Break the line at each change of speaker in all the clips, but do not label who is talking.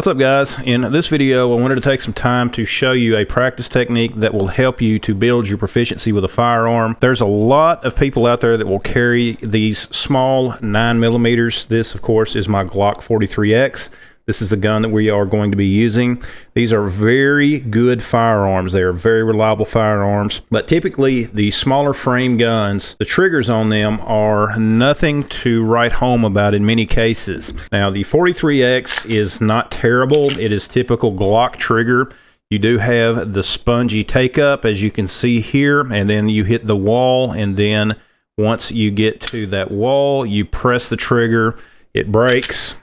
What's up, guys? In this video, I wanted to take some time to show you a practice technique that will help you to build your proficiency with a firearm. There's a lot of people out there that will carry these small 9mm. This, of course, is my Glock 43x. This is the gun that we are going to be using. These are very good firearms. They are very reliable firearms, but typically the smaller frame guns, the triggers on them are nothing to write home about in many cases. Now, the 43x is not terrible. It is typical Glock trigger. You do have the spongy take up, as you can see here, and then you hit the wall, and then once you get to that wall, you press the trigger, it breaks,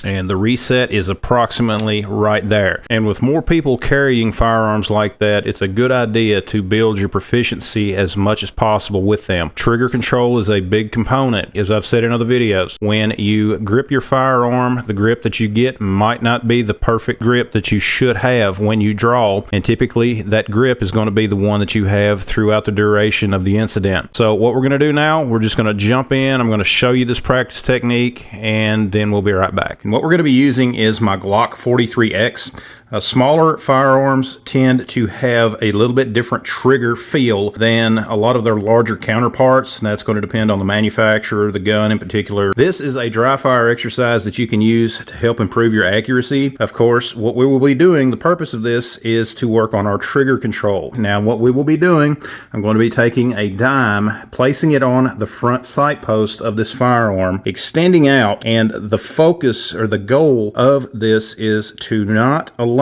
and the reset is approximately right there. And with more people carrying firearms like that, it's a good idea to build your proficiency as much as possible with them. Trigger control is a big component, as I've said in other videos. When you grip your firearm, the grip that you get might not be the perfect grip that you should have when you draw, and typically that grip is going to be the one that you have throughout the duration of the incident. So what we're going to do now, we're just going to jump in. I'm going to show you this practice technique, and then we'll be right back. And what we're going to be using is my Glock 43x. Smaller firearms tend to have a little bit different trigger feel than a lot of their larger counterparts, and that's going to depend on the manufacturer, the gun in particular. This is a dry fire exercise that you can use to help improve your accuracy. Of course, what we will be doing, the purpose of this is to work on our trigger control. Now, what we will be doing, I'm going to be taking a dime, placing it on the front sight post of this firearm, extending out, and the focus or the goal of this is to not allow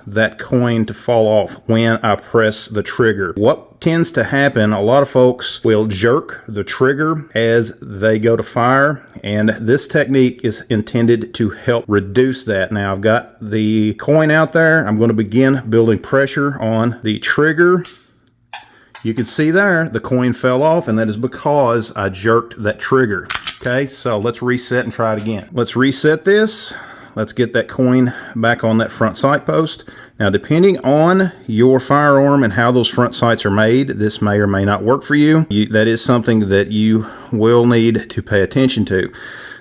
that coin to fall off when I press the trigger. What tends to happen, a lot of folks will jerk the trigger as they go to fire, and this technique is intended to help reduce that. Now, I've got the coin out there. I'm going to begin building pressure on the trigger. You can see there the coin fell off, and that is because I jerked that trigger. Okay, so let's reset and try it again. Let's reset this. Let's get that coin back on that front sight post. Now, depending on your firearm and how those front sights are made, this may or may not work for you. That is something that you will need to pay attention to.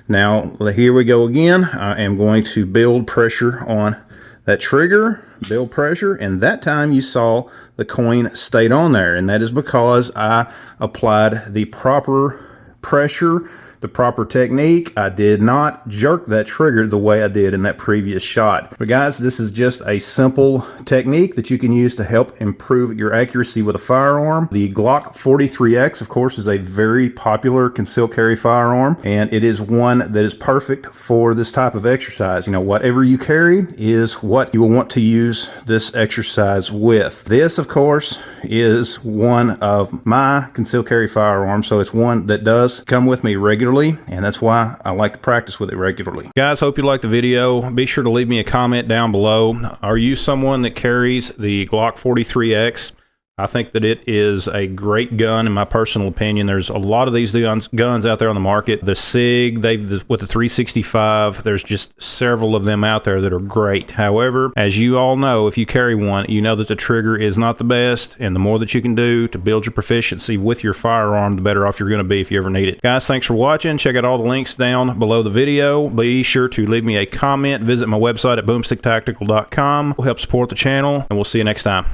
Now, here we go again. I am going to build pressure on that trigger, build pressure, and that time you saw the coin stayed on there, and that is because I applied the proper pressure, the proper technique. I did not jerk that trigger the way I did in that previous shot. But guys, this is just a simple technique that you can use to help improve your accuracy with a firearm. The Glock 43x, of course, is a very popular concealed carry firearm, and it is one that is perfect for this type of exercise. You know, whatever you carry is what you will want to use this exercise with. This, of course, is one of my concealed carry firearms, so it's one that does come with me regularly, and that's why I like to practice with it regularly. Guys, hope you liked the video. Be sure to leave me a comment down below. Are you someone that carries the Glock 43x? I think that it is a great gun in my personal opinion. There's a lot of these guns out there on the market. The SIG, with the 365, there's just several of them out there that are great. However, as you all know, if you carry one, you know that the trigger is not the best, and the more that you can do to build your proficiency with your firearm, the better off you're going to be if you ever need it. Guys, thanks for watching. Check out all the links down below the video. Be sure to leave me a comment. Visit my website at boomsticktactical.com. We'll help support the channel, and we'll see you next time.